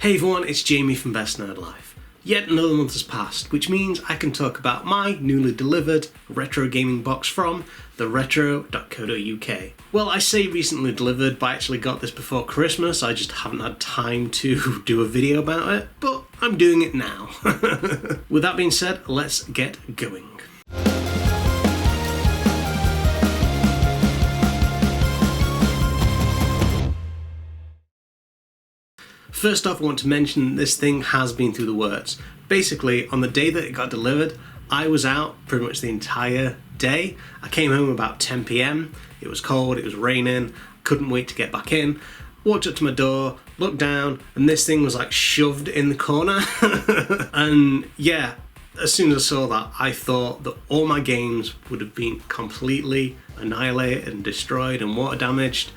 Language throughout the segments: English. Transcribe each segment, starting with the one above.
Hey everyone, it's Jamie from BestNerdLife. Yet another month has passed, which means I can talk about my newly delivered retro gaming box from TheRetro.co.uk. Well, I say recently delivered, but I actually got this before Christmas. I just haven't had time to do a video about it, but I'm doing it now. With that being said, let's get going. First off, I want to mention this thing has been through the works. Basically, on the day that it got delivered, I was out pretty much the entire day. I came home about 10 PM. It was cold, it was raining, couldn't wait to get back in. Walked up to my door, looked down, and this thing was like shoved in the corner. And yeah, as soon as I saw that, I thought that all my games would have been completely annihilated and destroyed and water damaged.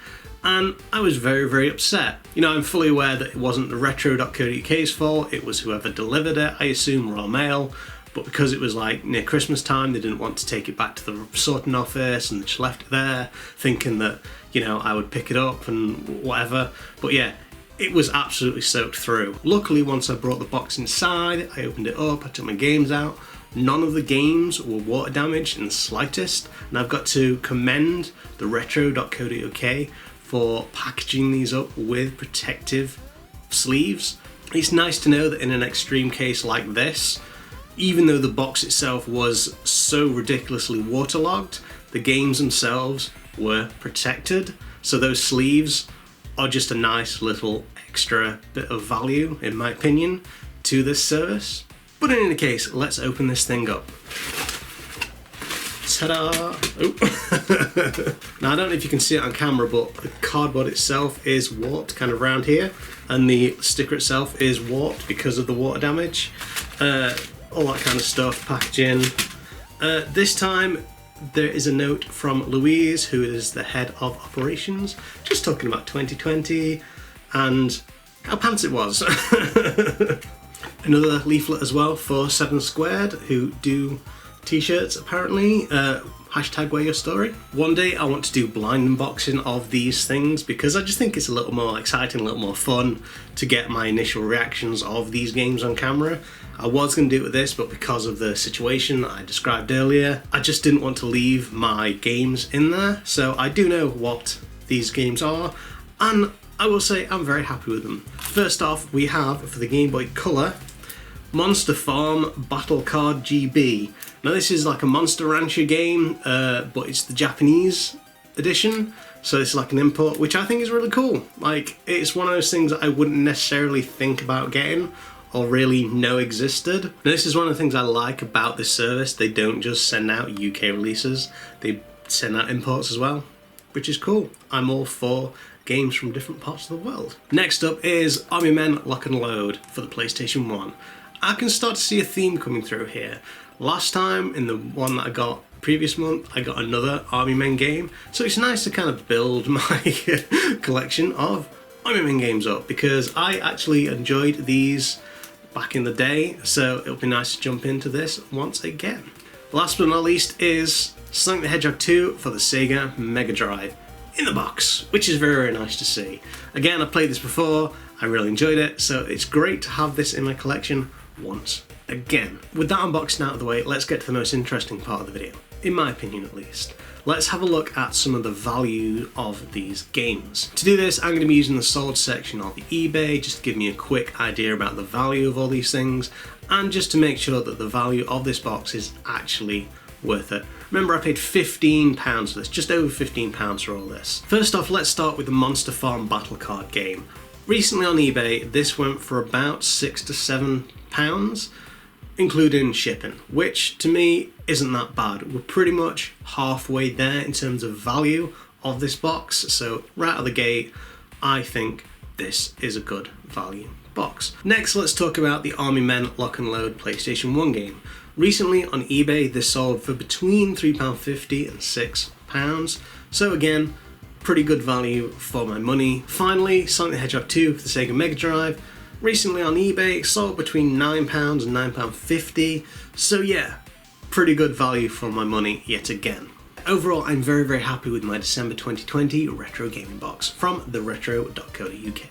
And I was very, very upset. You know, I'm fully aware that it wasn't the retro.co.uk's fault, it was whoever delivered it, I assume Royal Mail, but because it was like near Christmas time, they didn't want to take it back to the sorting office and they just left it there, thinking that, you know, I would pick it up and whatever. But yeah, it was absolutely soaked through. Luckily, once I brought the box inside, I opened it up, I took my games out. None of the games were water damaged in the slightest, and I've got to commend the retro.co.uk for packaging these up with protective sleeves. It's nice to know that in an extreme case like this, even though the box itself was so ridiculously waterlogged, the games themselves were protected. So those sleeves are just a nice little extra bit of value, in my opinion, to this service. But in any case, let's open this thing up. Ta-da! Oh. Now I don't know if you can see it on camera, but the cardboard itself is warped kind of round here, and the sticker itself is warped because of the water damage. All that kind of stuff, packaging. This time there is a note from Louise, who is the head of operations, just talking about 2020 and how pants it was. Another leaflet as well for 7 Squared, who do t-shirts apparently. Hashtag wear your story. One day I want to do blind unboxing of these things because I just think it's a little more exciting, a little more fun to get my initial reactions of these games on camera. I was going to do it with this, but because of the situation I described earlier, I just didn't want to leave my games in there. So I do know what these games are, and I will say I'm very happy with them. First off, we have, for the Game Boy Color, Monster Farm Battle Card GB. Now this is like a Monster Rancher game, but it's the Japanese edition, so it's like an import, which I think is really cool. Like, it's one of those things that I wouldn't necessarily think about getting or really know existed. Now this is one of the things I like about this service. They don't just send out UK releases, they send out imports as well, which is cool. I'm all for games from different parts of the world. Next up is Army Men Lock and Load for the PlayStation 1. I can start to see a theme coming through here. Last time, in the one that I got previous month, I got another Army Men game, so it's nice to kind of build my collection of Army Men games up, because I actually enjoyed these back in the day, so it'll be nice to jump into this once again. Last but not least is Sonic the Hedgehog 2 for the Sega Mega Drive in the box, which is very, very nice to see. Again, I played this before, I really enjoyed it, so it's great to have this in my collection once again. With that unboxing out of the way, let's get to the most interesting part of the video, in my opinion at least. Let's have a look at some of the value of these games. To do this, I'm going to be using the sold section of the eBay, just to give me a quick idea about the value of all these things, and just to make sure that the value of this box is actually worth it. Remember, I paid £15 for this, just over £15 for all this. First off, let's start with the Monster Farm Battle Card game. Recently on eBay, this went for about £6 to £7, including shipping, which to me isn't that bad. We're pretty much halfway there in terms of value of this box, so right out of the gate, I think this is a good value box. Next, let's talk about the Army Men Lock and Load PlayStation 1 game. Recently on eBay, this sold for between £3.50 and £6, so again, pretty good value for my money. Finally, Sonic the Hedgehog 2 for the Sega Mega Drive. Recently on eBay, sold between £9 and £9.50, so yeah, pretty good value for my money yet again. Overall, I'm very, very happy with my December 2020 retro gaming box from TheRetro.co.uk.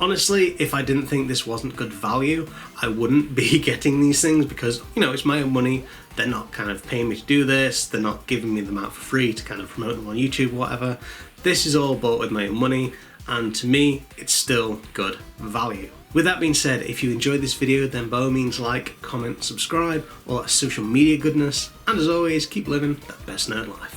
Honestly, if I didn't think this wasn't good value, I wouldn't be getting these things because, you know, it's my own money. They're not kind of paying me to do this. They're not giving me them out for free to kind of promote them on YouTube or whatever. This is all bought with my own money, and to me, it's still good value. With that being said, if you enjoyed this video, then by all means like, comment, subscribe, all that social media goodness, and as always, keep living that best nerd life.